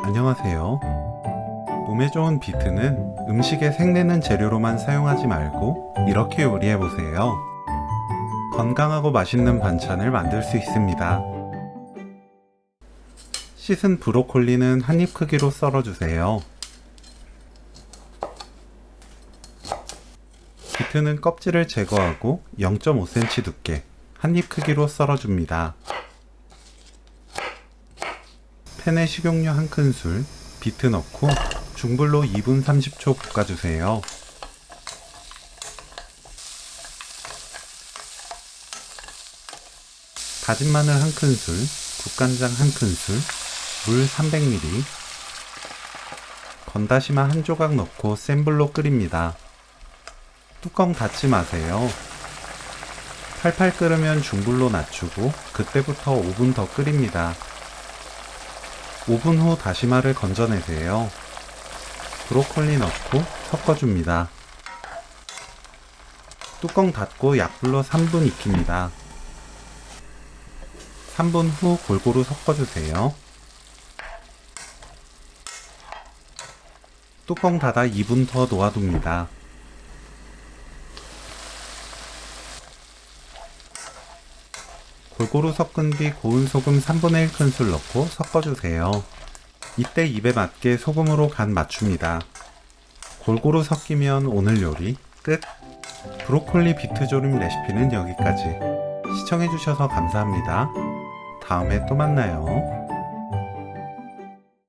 안녕하세요. 몸에 좋은 비트는 음식에 색내는 재료로만 사용하지 말고 이렇게 요리해보세요. 건강하고 맛있는 반찬을 만들 수 있습니다. 씻은 브로콜리는 한입 크기로 썰어주세요. 비트는 껍질을 제거하고 0.5cm 두께, 한입 크기로 썰어줍니다. 팬에 식용유 1큰술, 비트 넣고 중불로 2분 30초 볶아주세요. 다진 마늘 1큰술, 국간장 1큰술, 물 300ml, 건다시마 1조각 넣고 센 불로 끓입니다. 뚜껑 닫지 마세요. 팔팔 끓으면 중불로 낮추고 그때부터 5분 더 끓입니다. 5분 후 다시마를 건져내세요. 브로콜리 넣고 섞어줍니다. 뚜껑 닫고 약불로 3분 익힙니다. 3분 후 골고루 섞어주세요. 뚜껑 닫아 2분 더 놓아둡니다. 골고루 섞은 뒤 고운 소금 3분의 1큰술 넣고 섞어주세요. 이때 입에 맞게 소금으로 간 맞춥니다. 골고루 섞이면 오늘 요리 끝! 브로콜리 비트 조림 레시피는 여기까지. 시청해주셔서 감사합니다. 다음에 또 만나요.